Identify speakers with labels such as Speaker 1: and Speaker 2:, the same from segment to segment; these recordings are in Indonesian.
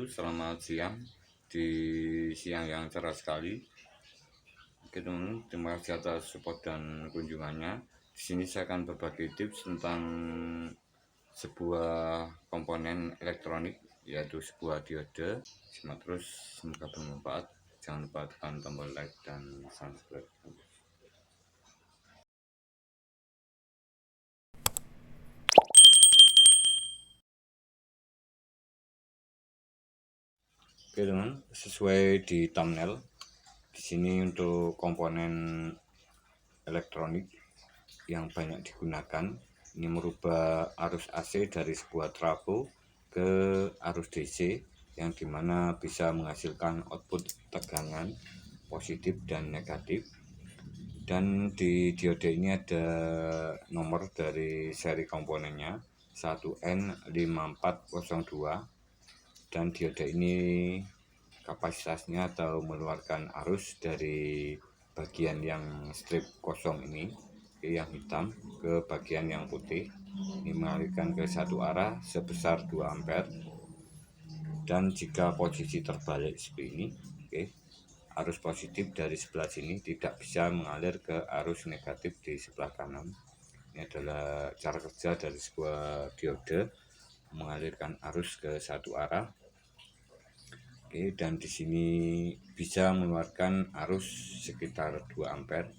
Speaker 1: wabarakatuh. Selamat siang di siang yang cerah sekali. Oke teman-teman, terima kasih atas support dan kunjungannya. Di sini saya akan berbagi tips tentang sebuah komponen elektronik, yaitu sebuah diode. Simak terus, semoga bermanfaat. Jangan lupa tekan tombol like dan subscribe. Oke teman, sesuai di thumbnail, di sini untuk komponen elektronik yang banyak digunakan, ini merubah arus AC dari sebuah trafo ke arus DC, yang dimana bisa menghasilkan output tegangan positif dan negatif. Dan di diode ini ada nomor dari seri komponennya 1N5402, dan diode ini kapasitasnya atau mengeluarkan arus dari bagian yang strip kosong ini, yang hitam, ke bagian yang putih. Ini mengalirkan ke satu arah sebesar 2 ampere. Dan jika posisi terbalik seperti ini, arus positif dari sebelah sini tidak bisa mengalir ke arus negatif di sebelah kanan. Ini adalah cara kerja dari sebuah diode mengalirkan arus ke satu arah. Dan di sini bisa mengeluarkan arus sekitar 2 ampere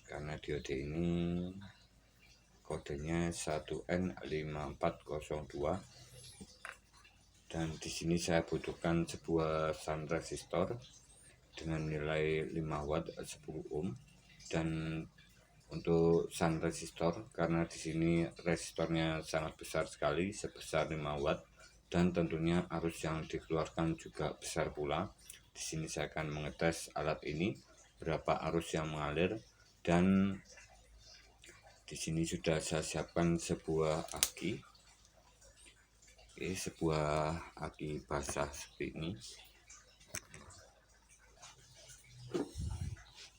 Speaker 1: karena diode ini kodenya 1N5402. Dan di sini saya butuhkan sebuah shunt resistor dengan nilai 5 watt 10 ohm. Dan untuk shunt resistor, karena di sini resistornya sangat besar sekali, sebesar 5 watt, dan tentunya arus yang dikeluarkan juga besar pula. Di sini saya akan mengetes alat ini berapa arus yang mengalir. Dan di sini sudah saya siapkan sebuah aki, sebuah aki basah seperti ini.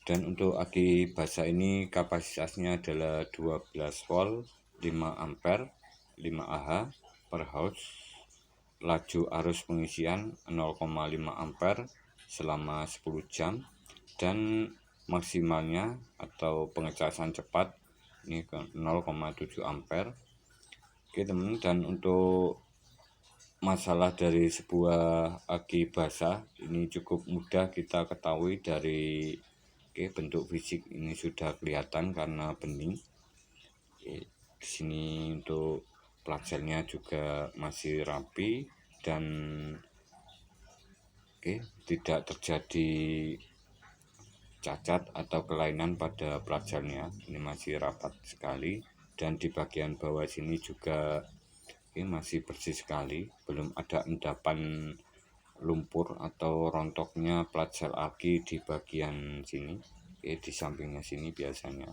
Speaker 1: Dan untuk aki basah ini kapasitasnya adalah 12 volt 5 ampere 5 Ah per house. Laju arus pengisian 0,5 ampere selama 10 jam, dan maksimalnya atau pengecasan cepat ini ke 0,7 ampere. Oke teman, dan untuk masalah dari sebuah aki basah ini cukup mudah kita ketahui dari bentuk fisik. Ini sudah kelihatan karena bening. Di sini untuk pelajarnya juga masih rapi dan tidak terjadi cacat atau kelainan pada pelajarnya. Ini masih rapat sekali, dan di bagian bawah sini juga masih bersih sekali, belum ada endapan lumpur atau rontoknya pelajar aki di bagian sini. Di sampingnya sini biasanya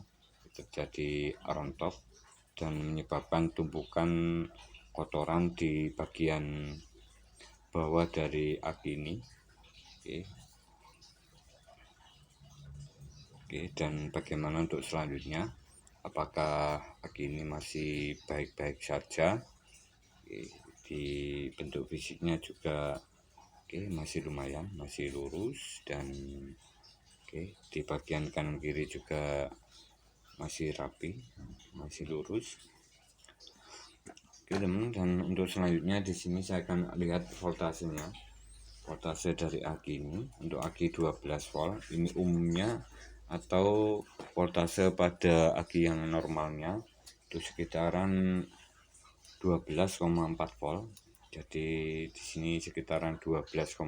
Speaker 1: terjadi rontok dan menyebabkan tumpukan kotoran di bagian bawah dari aki ini. Dan bagaimana untuk selanjutnya, apakah aki ini masih baik-baik saja? Di bentuk fisiknya juga masih lumayan, masih lurus, dan di bagian kanan kiri juga masih rapi, masih lurus. Teman, dan untuk selanjutnya di sini saya akan lihat voltasenya. Voltase dari aki ini, untuk aki 12 volt ini umumnya, atau voltase pada aki yang normalnya itu sekitaran 12,4 volt. Jadi di sini sekitaran 12,5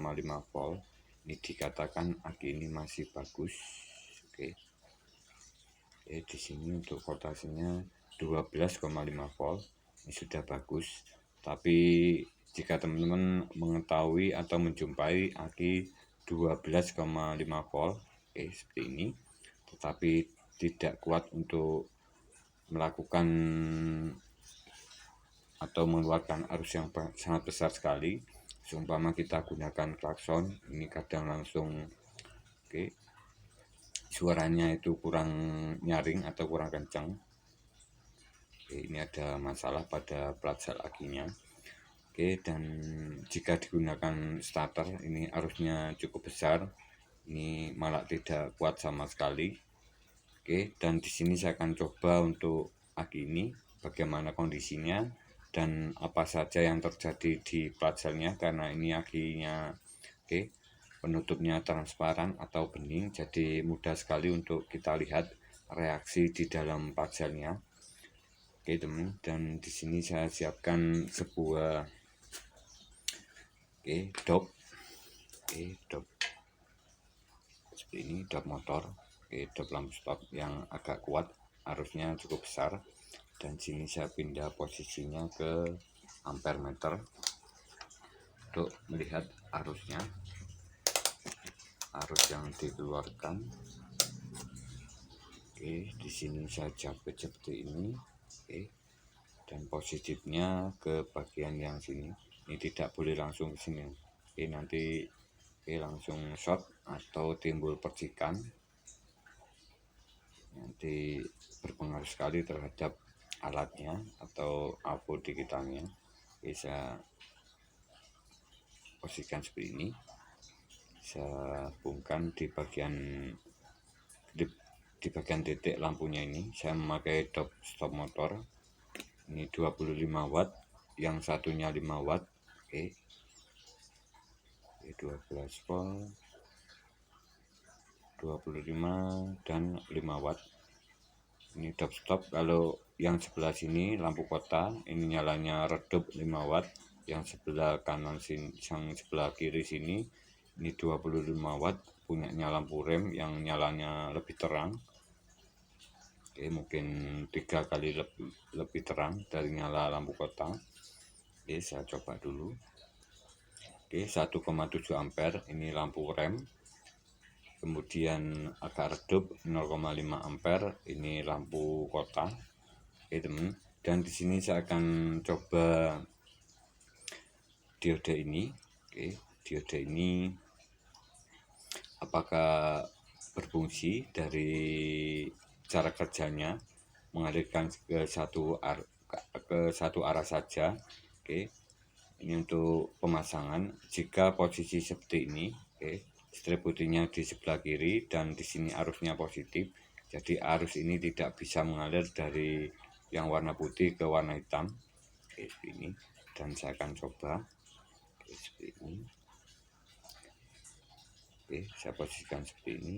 Speaker 1: volt. Ini dikatakan aki ini masih bagus. Di sini untuk voltasenya 12,5 volt. Ini sudah bagus. Tapi jika teman-teman mengetahui atau menjumpai aki 12,5 volt seperti ini, tetapi tidak kuat untuk melakukan atau mengeluarkan arus yang sangat besar sekali, seumpama kita gunakan klakson, ini kadang langsung suaranya itu kurang nyaring atau kurang kencang. Ini ada masalah pada plat sel akinya. Oke, dan jika digunakan starter ini arusnya cukup besar, ini malah tidak kuat sama sekali. Oke, dan di sini saya akan coba untuk aki ini bagaimana kondisinya dan apa saja yang terjadi di plat-selnya, karena ini akinya penutupnya transparan atau bening, jadi mudah sekali untuk kita lihat reaksi di dalam plat-selnya. Oke teman, dan di sini saya siapkan sebuah dop, dop seperti ini, dop motor, dop lampu stop yang agak kuat, arusnya cukup besar. Dan sini saya pindah posisinya ke ampere meter untuk melihat arusnya, arus yang dikeluarkan. Di sini saya jepit seperti ini, dan positifnya ke bagian yang sini. Ini tidak boleh langsung ke sini. Nanti langsung short atau timbul percikan, nanti berpengaruh sekali terhadap alatnya atau output digitalnya. Bisa posisikan seperti ini, saya hubungkan di bagian titik lampunya. Ini saya memakai dop stop motor, ini 25 watt, yang satunya 5 watt. 12 volt, 25 dan 5 watt. Ini dop stop. Kalau yang sebelah sini lampu kota, ini nyalanya redup 5 watt. Yang sebelah kanan sini, yang sebelah kiri sini, ini 25 watt, punyanya lampu rem yang nyalanya lebih terang. Mungkin 3 kali lebih terang dari nyala lampu kota. Saya coba dulu. 1,7 ampere, ini lampu rem. Kemudian agak redup 0,5 ampere, ini lampu kota. Teman, dan di sini saya akan coba diode ini. Diode ini apakah berfungsi dari cara kerjanya, mengalirkan ke satu arah saja. Ini untuk pemasangan. Jika posisi seperti ini, strip putihnya di sebelah kiri dan di sini arusnya positif, jadi arus ini tidak bisa mengalir dari yang warna putih ke warna hitam. Seperti ini, dan saya akan coba seperti ini. Saya posisikan seperti ini,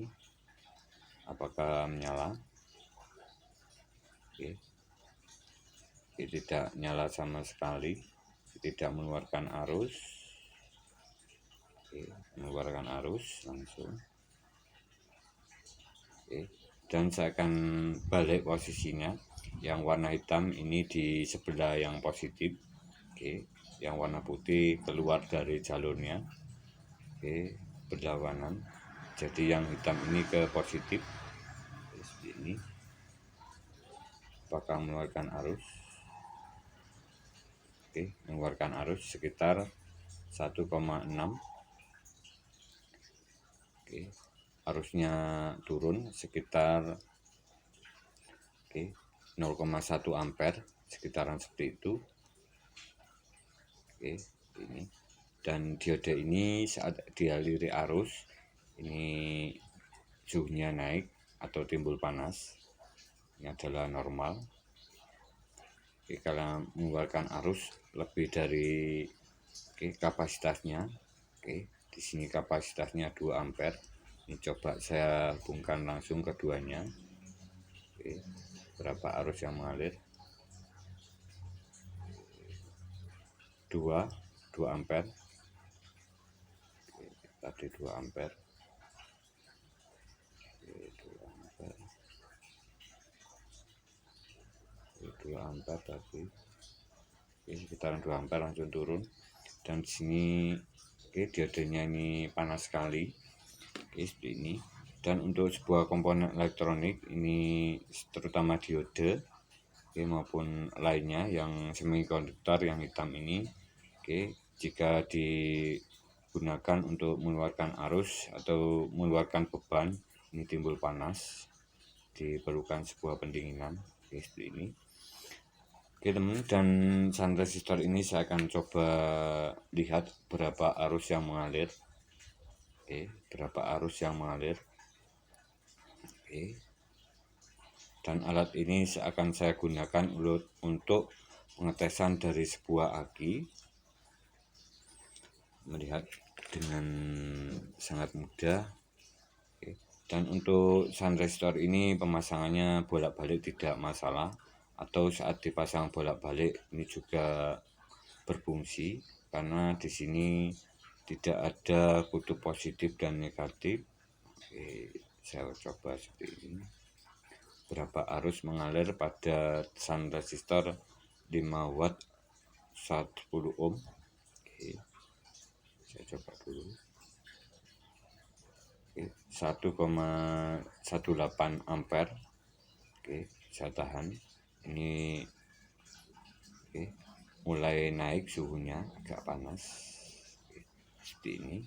Speaker 1: apakah menyala? Tidak nyala sama sekali, tidak mengeluarkan arus. Mengeluarkan arus langsung. Dan saya akan balik posisinya, yang warna hitam ini di sebelah yang positif, yang warna putih keluar dari jalurnya, berlawanan. Jadi yang hitam ini ke positif, seperti ini. Apakah mengeluarkan arus? Mengeluarkan arus sekitar 1,6. Arusnya turun sekitar 0,1 ampere, sekitaran seperti itu. Ini, dan diode ini saat dialiri arus ini suhunya naik atau timbul panas, ini adalah normal. Kalau mengeluarkan arus lebih dari kapasitasnya, di sini kapasitasnya 2 ampere. Ini coba saya hubungkan langsung keduanya. Berapa arus yang mengalir? 2 ampere. Tadi 2 ampere. 2 ampere tadi. Sekitaran 2 ampere langsung turun. Dan di sini diodenya ini panas sekali. Seperti ini. Dan untuk sebuah komponen elektronik ini, terutama diode maupun lainnya yang semikonduktor yang hitam ini, jika digunakan untuk mengeluarkan arus atau mengeluarkan beban, ini timbul panas, diperlukan sebuah pendinginan seperti ini. Oke teman, dan sun resistor ini saya akan coba lihat berapa arus yang mengalir. Oke, berapa arus yang mengalir. Oke, dan alat ini akan saya gunakan untuk pengetesan dari sebuah aki. Melihat dengan sangat mudah. Oke. Dan untuk sun resistor ini pemasangannya bolak-balik tidak masalah, atau saat dipasang bolak-balik ini juga berfungsi, karena di sini tidak ada kutub positif dan negatif. Oke, saya coba seperti ini. Berapa arus mengalir pada sun resistor 5 watt 10 ohm. Oke, saya coba dulu. 1,18 ampere. Oke, saya tahan. Ini oke, mulai naik suhunya, agak panas. Oke, seperti ini.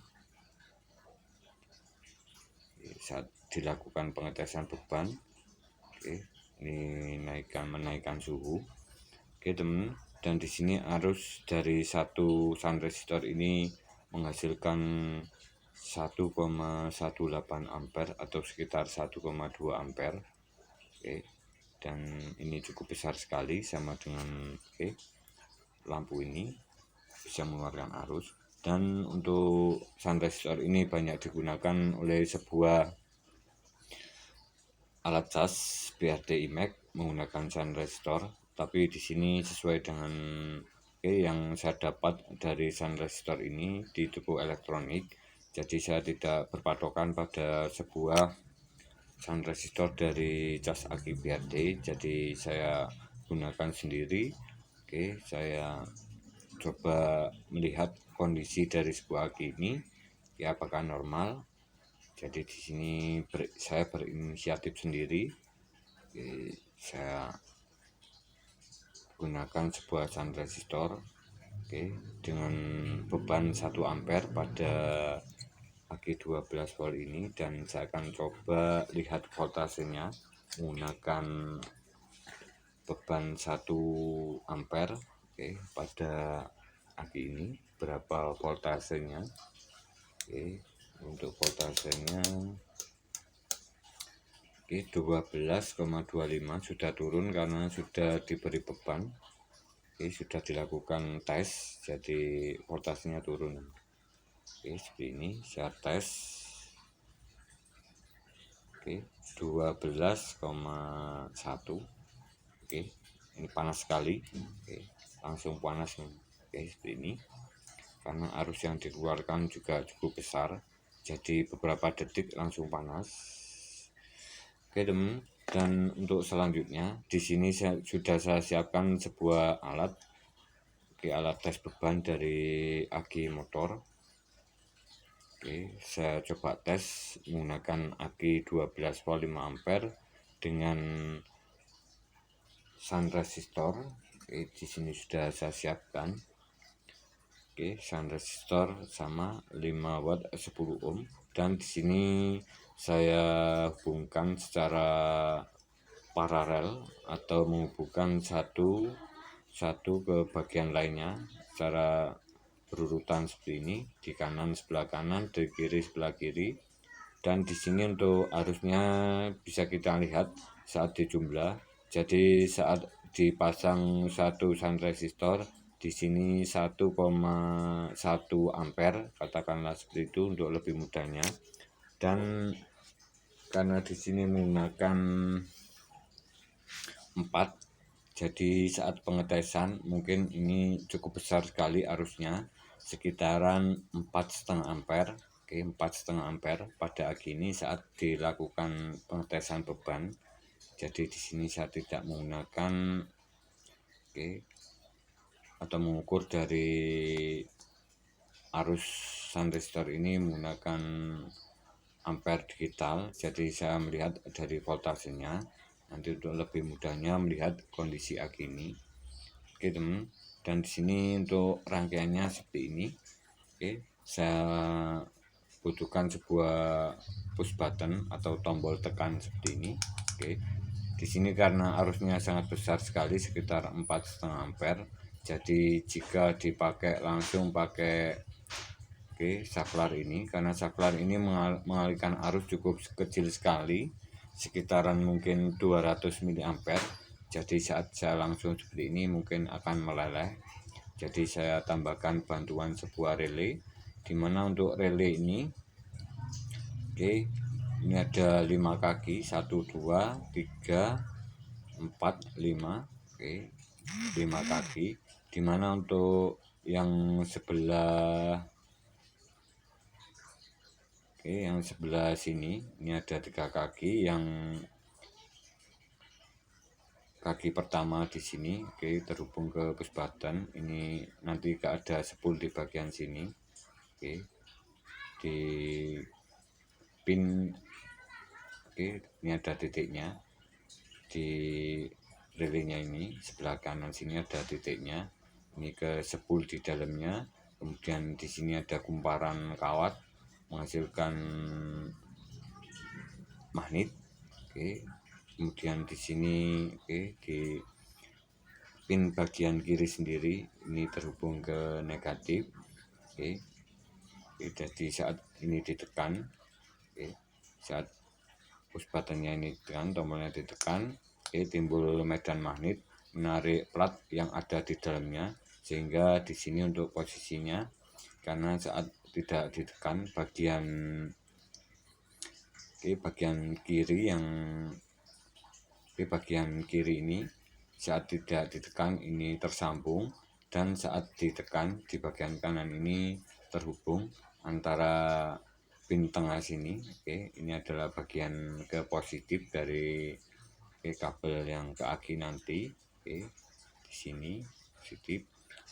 Speaker 1: Oke, saat dilakukan pengetesan beban, oke, ini menaikkan suhu. Oke teman, dan di sini arus dari satu sun resistor ini menghasilkan 1,18 ampere atau sekitar 1,2 ampere. Oke, dan ini cukup besar sekali, sama dengan lampu ini bisa mengeluarkan arus. Dan untuk sun resistor ini banyak digunakan oleh sebuah alat cas BRD IMEC menggunakan sun resistor, tapi di sini sesuai dengan yang saya dapat dari sun resistor ini di toko elektronik. Jadi saya tidak berpatokan pada sebuah sun resistor dari cas aki BRD, jadi saya gunakan sendiri. Oke, saya coba melihat kondisi dari sebuah aki ini, ya apakah normal. Jadi di sini saya berinisiatif sendiri. Oke, saya gunakan sebuah sun resistor, oke, dengan beban 1 ampere pada aki 12 volt ini, dan saya akan coba lihat voltasenya menggunakan beban 1 ampere, oke, pada aki ini berapa voltasenya. Oke, untuk voltasenya 12,25 sudah turun karena sudah diberi beban. Oke, sudah dilakukan tes, jadi voltasenya turun. Oke, seperti ini saya tes. Oke, 12,1. Oke, ini panas sekali. Oke, langsung panas nih. Oke, seperti ini. Karena arus yang dikeluarkan juga cukup besar, jadi beberapa detik langsung panas. Oke teman, dan untuk selanjutnya di sini sudah saya siapkan sebuah alat. Oke, alat tes beban dari aki motor. Oke, saya coba tes menggunakan aki 12 volt 5 ampere dengan sun resistor. Oke, di sini sudah saya siapkan. Oke, sun resistor sama 5 watt 10 ohm, dan di sini saya hubungkan secara paralel atau menghubungkan satu ke bagian lainnya secara berurutan seperti ini, di kanan sebelah kanan, di kiri sebelah kiri. Dan di sini untuk arusnya bisa kita lihat saat dijumlah. Jadi saat dipasang satu sun resistor, di sini 1,1 ampere, katakanlah seperti itu untuk lebih mudahnya. Dan karena di sini menggunakan 4, jadi saat pengetesan mungkin ini cukup besar sekali arusnya, sekitaran 4,5 ampere. Oke, 4,5 ampere pada aki ini saat dilakukan pengetesan beban. Jadi di sini saya tidak menggunakan atau mengukur dari arus sun resistor ini menggunakan ampere digital, jadi saya melihat dari voltasenya. Nanti untuk lebih mudahnya melihat kondisi aki ini. Oke teman, dan di sini untuk rangkaiannya seperti ini. Oke, saya butuhkan sebuah push button atau tombol tekan seperti ini. Oke, Di sini karena arusnya sangat besar sekali, sekitar 4,5 ampere. Jadi jika dipakai langsung pakai saklar ini, karena saklar ini mengalirkan arus cukup kecil sekali, sekitaran mungkin 200 mA. Jadi saat saya langsung seperti ini mungkin akan meleleh. Jadi saya tambahkan bantuan sebuah relay, dimana untuk relay ini ini ada 5 kaki, 1 2 3 4 5, 5 kaki, dimana untuk yang sebelah yang sebelah sini ini ada 3 kaki. Yang kaki pertama di sini terhubung ke push button, ini nanti ada spool di bagian sini. Di pin ini ada titiknya di relaynya, ini sebelah kanan sini ada titiknya, ini ke spool di dalamnya. Kemudian di sini ada kumparan kawat menghasilkan magnet. Kemudian di sini di pin bagian kiri sendiri ini terhubung ke negatif. Jadi saat ini ditekan, saat push buttonnya ini ditekan, tombolnya ditekan, timbul medan magnet menarik plat yang ada di dalamnya, sehingga di sini untuk posisinya, karena saat tidak ditekan bagian kiri bagian kiri ini saat tidak ditekan ini tersambung, dan saat ditekan di bagian kanan ini terhubung antara pin tengah sini. Ini adalah bagian ke positif dari kabel yang ke aki nanti. Di sini positif,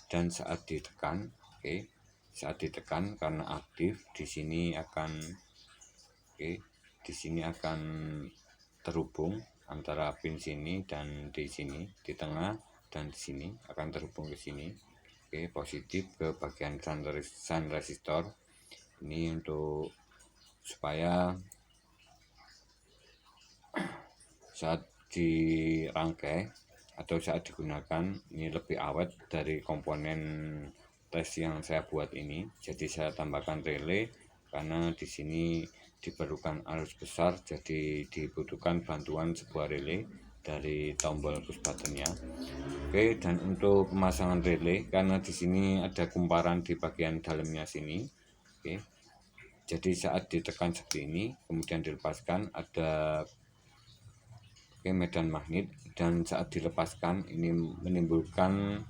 Speaker 1: dan saat ditekan karena aktif di sini akan terhubung antara pin sini dan di sini, di tengah dan di sini akan terhubung ke sini. Positif ke bagian sun resistor ini, untuk supaya saat dirangkai atau saat digunakan ini lebih awet dari komponen tes yang saya buat ini. Jadi saya tambahkan relay karena di sini diperlukan arus besar, jadi dibutuhkan bantuan sebuah relay dari tombol push buttonnya. Dan untuk pemasangan relay, karena di sini ada kumparan di bagian dalamnya sini. Jadi saat ditekan seperti ini, kemudian dilepaskan, ada medan magnet, dan saat dilepaskan ini menimbulkan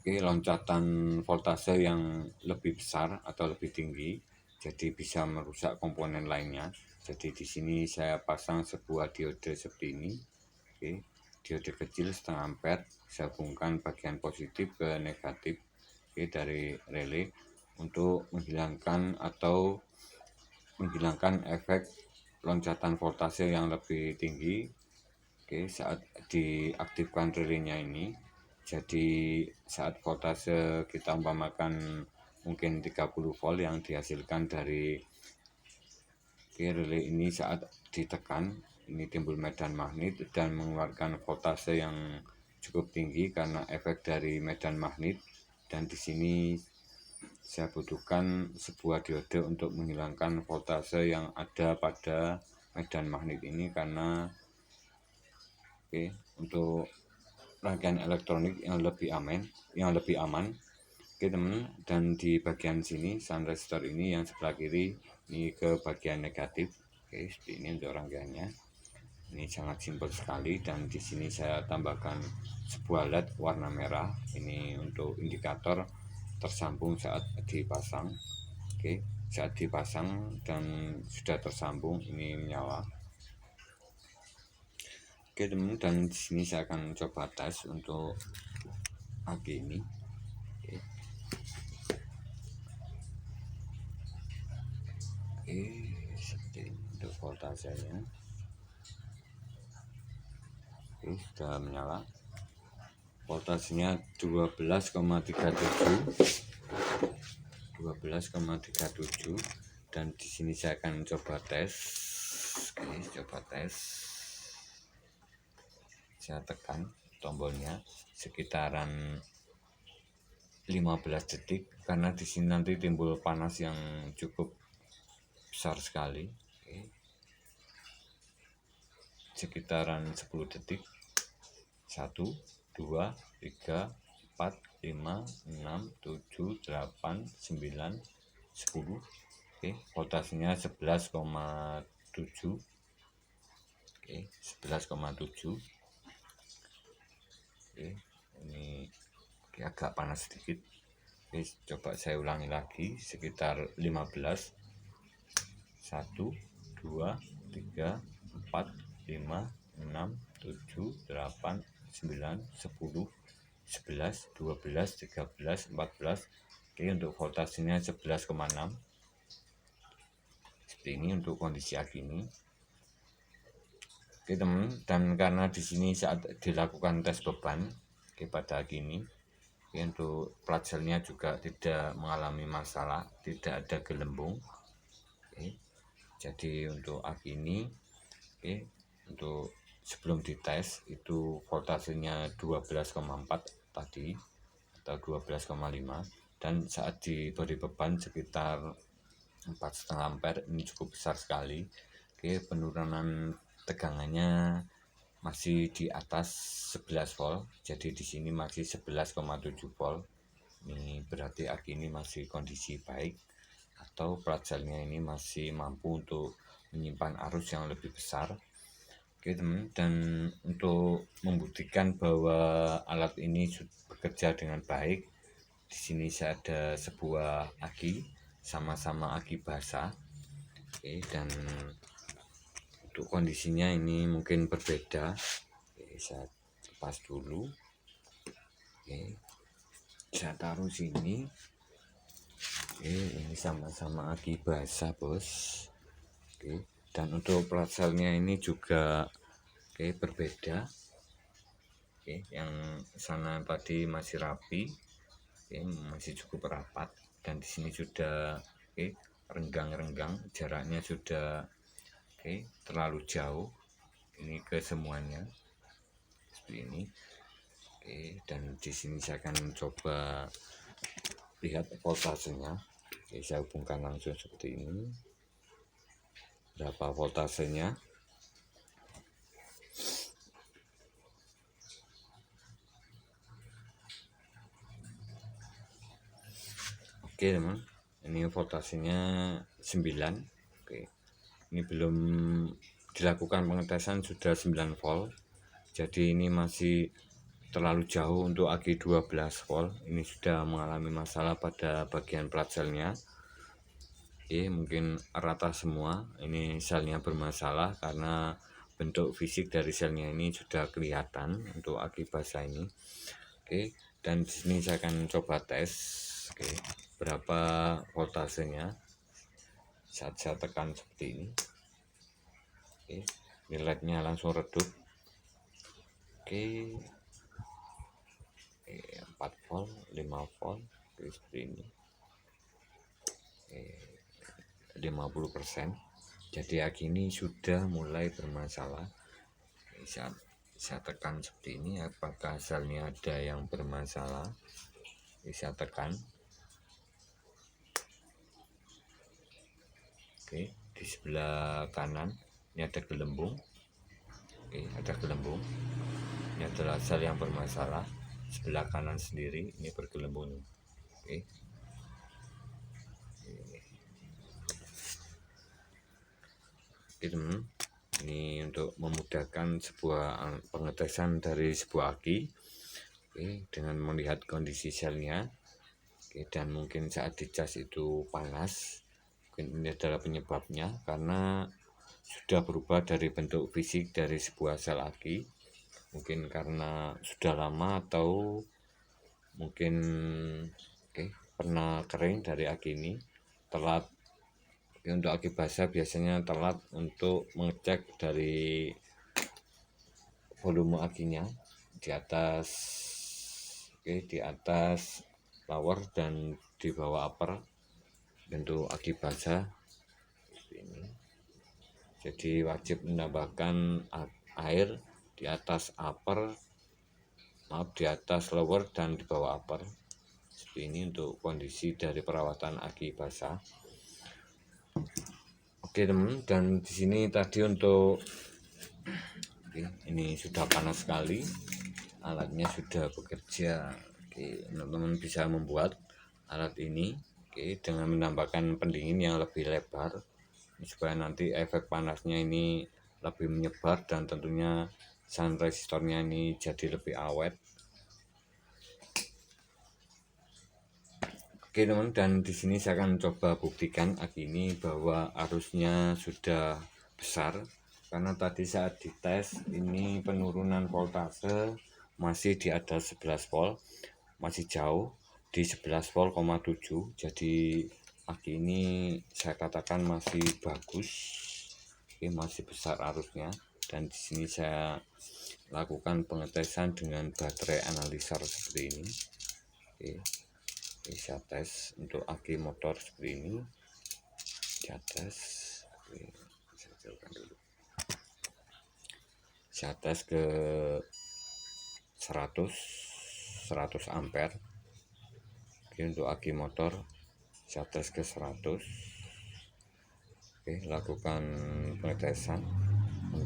Speaker 1: loncatan voltase yang lebih besar atau lebih tinggi, jadi bisa merusak komponen lainnya. Jadi di sini saya pasang sebuah diode seperti ini, diode kecil 0,5 ampere, saya hubungkan bagian positif ke negatif dari relay untuk menghilangkan efek loncatan voltase yang lebih tinggi saat diaktifkan relaynya ini. Jadi saat voltase kita umpamakan mungkin 30 volt yang dihasilkan dari relay ini, saat ditekan ini timbul medan magnet dan mengeluarkan voltase yang cukup tinggi karena efek dari medan magnet. Dan di sini saya butuhkan sebuah diode untuk menghilangkan voltase yang ada pada medan magnet ini, karena untuk rangkaian elektronik yang lebih aman, teman. Dan di bagian sini sun resistor ini yang sebelah kiri ini ke bagian negatif. Seperti ini untuk rangkaiannya. Ini sangat simpel sekali, dan di sini saya tambahkan sebuah LED warna merah ini untuk indikator tersambung saat dipasang. Saat dipasang dan sudah tersambung ini menyala. Teman, dan di sini saya akan coba tes untuk aki ini. Seperti ini untuk voltasenya. Sudah menyala. Voltasenya 12,37, dan di sini saya akan coba tes. Coba tes. saya tekan tombolnya sekitaran 15 detik karena di sini nanti timbul panas yang cukup besar sekali. Oke. Sekitaran 10 detik. 1 2 3 4 5 6 7 8 9 10. Oke, voltasenya 11,7. Oke, 11,7. Oke, ini agak panas sedikit. Oke, coba saya ulangi lagi sekitar 15. 1 2 3 4 5 6 7 8 9 10 11 12 13 14. Oke, untuk voltasenya 11,6. Seperti ini untuk kondisi aki ini. Oke teman, dan karena di sini saat dilakukan tes beban pada aki ini, untuk plat selnya juga tidak mengalami masalah, tidak ada gelembung. Oke, jadi untuk aki ini, untuk sebelum dites itu voltasenya 12,4 tadi atau 12,5, dan saat diberi beban sekitar 4,5 ampere, ini cukup besar sekali. Oke, penurunan tegangannya masih di atas 11 volt, jadi di sini masih 11,7 volt. Ini berarti aki ini masih kondisi baik, atau plat selnya ini masih mampu untuk menyimpan arus yang lebih besar. Oke teman, dan untuk membuktikan bahwa alat ini bekerja dengan baik, di sini saya ada sebuah aki, sama-sama aki basah. Oke, dan untuk kondisinya ini mungkin berbeda. Oke, saya lepas dulu. Oke, saya taruh sini. Oke, ini sama-sama aki basah bos. Oke, dan untuk plat selnya ini juga berbeda. Oke, yang sana tadi masih rapi, masih cukup rapat, dan di sini sudah renggang-renggang, jaraknya sudah terlalu jauh ini ke semuanya seperti ini. Oke, dan di sini saya akan coba lihat voltasenya. Oke, saya hubungkan langsung seperti ini. Berapa voltasenya? Oke teman, ini voltasenya 9. Oke, ini belum dilakukan pengetesan sudah 9 volt, jadi ini masih terlalu jauh untuk aki 12 volt. Ini sudah mengalami masalah pada bagian plat selnya. Oke, mungkin rata semua. Ini selnya bermasalah karena bentuk fisik dari selnya ini sudah kelihatan untuk aki basah ini. Oke, dan di sini saya akan coba tes berapa voltasenya saat saya tekan seperti ini. Oke, ini LED-nya langsung redup. Oke, 4 volt, 5 volt, seperti ini. 50%. Jadi aki ini sudah mulai bermasalah. Saat saya tekan seperti ini, apakah selnya ada yang bermasalah? Saya tekan. Oke, di sebelah kanan ini ada gelembung. Oke, ada gelembung. Ini adalah sel yang bermasalah. Sebelah kanan sendiri ini bergelembung. Oke. Oke teman, ini untuk memudahkan sebuah pengetesan dari sebuah aki. Oke, dengan melihat kondisi selnya. Oke, dan mungkin saat dicas itu panas. Mungkin ini adalah penyebabnya, karena sudah berubah dari bentuk fisik dari sebuah sel aki. Mungkin karena sudah lama, atau mungkin pernah kering dari aki ini, telat. Untuk aki basah biasanya telat untuk mengecek dari volume akinya di atas lower dan di bawah upper. Untuk aki basah ini, jadi wajib menambahkan air di atas upper, di atas lower dan di bawah upper. Seperti ini untuk kondisi dari perawatan aki basah. Oke teman, dan di sini tadi untuk ini sudah panas sekali, alatnya sudah bekerja. Oke, teman-teman bisa membuat alat ini dengan menambahkan pendingin yang lebih lebar supaya nanti efek panasnya ini lebih menyebar dan tentunya sun resistornya ini jadi lebih awet. Oke teman, dan di sini saya akan coba buktikan aki ini bahwa arusnya sudah besar, karena tadi saat dites ini penurunan voltase masih di atas 11 volt, masih jauh di 11 volt, 7. Jadi aki ini saya katakan masih bagus. Oke, masih besar arusnya. Dan di sini saya lakukan pengetesan dengan baterai analyzer seperti ini. Oke, saya tes untuk aki motor seperti ini. Saya tes. Oke, saya jauhkan dulu. Saya tes ke 100 ampere. Oke, untuk aki motor saya tes ke 100. Oke, lakukan pengetesan,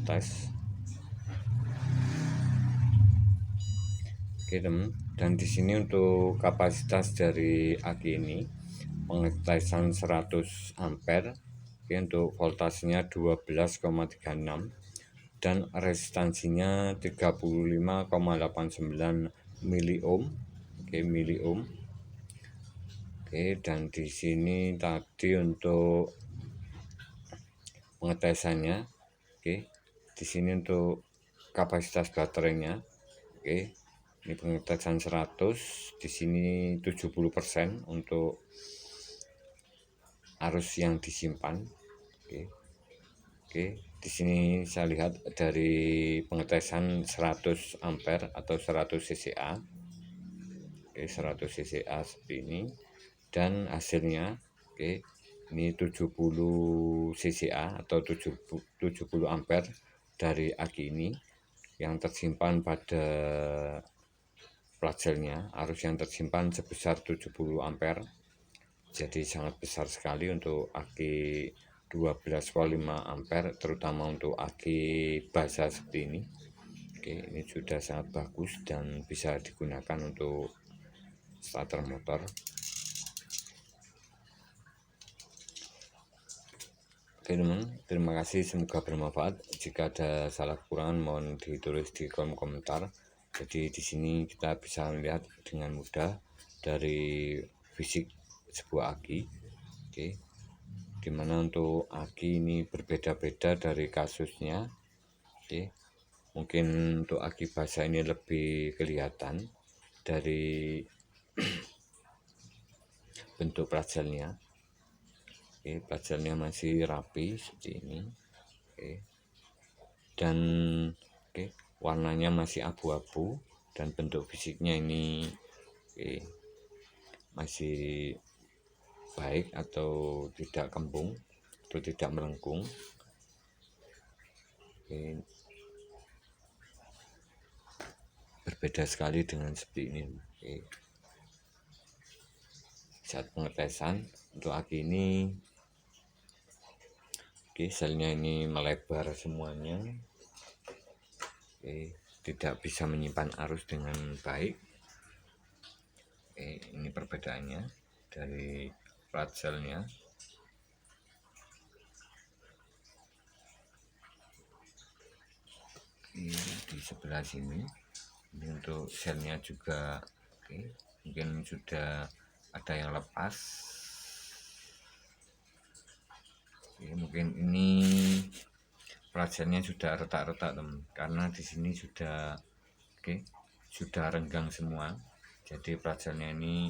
Speaker 1: tes. Oke teman, dan di sini untuk kapasitas dari aki ini pengetesan 100 ampere. Oke, untuk voltasenya 12,36 dan resistansinya 35,89 miliohm. Oke, miliohm. Oke, dan di sini tadi untuk pengetesannya, oke, di sini untuk kapasitas baterainya, oke, ini pengetesan 100, di sini 70% untuk arus yang disimpan. Oke, di sini saya lihat dari pengetesan 100 ampere atau 100 cca. Oke, 100 cca seperti ini, dan hasilnya oke, ini 70 cca atau 70 ampere dari aki ini yang tersimpan pada plat-selnya. Arus yang tersimpan sebesar 70 ampere. Jadi sangat besar sekali untuk aki 12 volt 5 ampere, terutama untuk aki basah seperti ini. Oke, ini sudah sangat bagus dan bisa digunakan untuk starter motor. Oke teman, terima kasih, semoga bermanfaat. Jika ada salah kekurangan mohon ditulis di kolom komentar. Jadi di sini kita bisa melihat dengan mudah dari fisik sebuah aki. Oke, dimana untuk aki ini berbeda-beda dari kasusnya. Oke, mungkin untuk aki basah ini lebih kelihatan dari bentuk plat-selnya. Oke, plat-selnya masih rapi seperti ini. Oke, dan oke, warnanya masih abu-abu dan bentuk fisiknya ini masih baik atau tidak kembung atau tidak melengkung. Oke, berbeda sekali dengan seperti ini. Oke, saat pengetesan untuk aki ini, oke, selnya ini melebar semuanya. Oke, tidak bisa menyimpan arus dengan baik. Oke, ini perbedaannya dari plat selnya. Di sebelah sini ini untuk selnya juga. Oke, mungkin sudah ada yang lepas. Oke, mungkin ini plat selnya sudah retak-retak teman, karena di sini sudah sudah renggang semua. Jadi plat selnya ini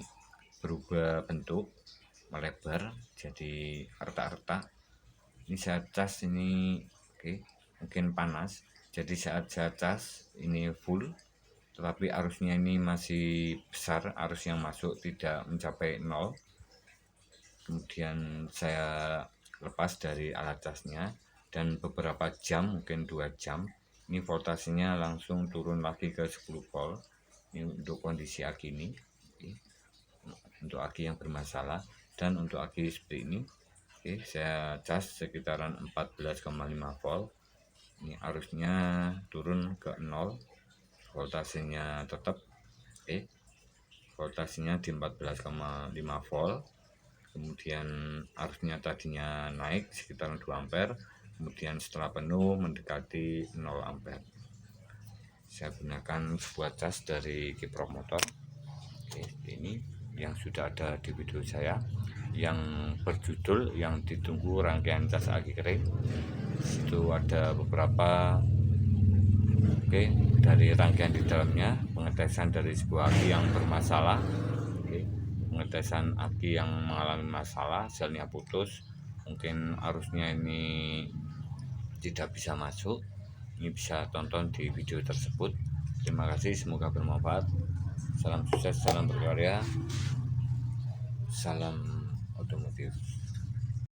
Speaker 1: berubah bentuk, melebar jadi retak-retak. Ini saya cas ini mungkin panas, jadi saat saya cas ini full, tetapi arusnya ini masih besar, arus yang masuk tidak mencapai 0. Kemudian saya lepas dari alat casnya dan beberapa jam, mungkin 2 jam, Ini voltasenya langsung turun lagi ke 10 volt. Ini untuk kondisi aki ini, untuk aki yang bermasalah. Dan untuk aki seperti ini, saya cas sekitaran 14,5 volt. Ini arusnya turun ke 0, voltasenya tetap, voltasenya di 14,5 volt. Kemudian arusnya tadinya naik sekitar 2 ampere, kemudian setelah penuh mendekati 0 ampere. Saya gunakan sebuah cas dari Kiprop Motor. Ini yang sudah ada di video saya yang berjudul yang ditunggu rangkaian cas aki kering. Itu ada beberapa dari rangkaian di dalamnya, pengetesan dari sebuah aki yang bermasalah, pengetesan aki yang mengalami masalah, selnya putus, mungkin arusnya ini tidak bisa masuk. Ini bisa tonton di video tersebut. Terima kasih, semoga bermanfaat. Salam sukses, salam berkarya, salam otomotif.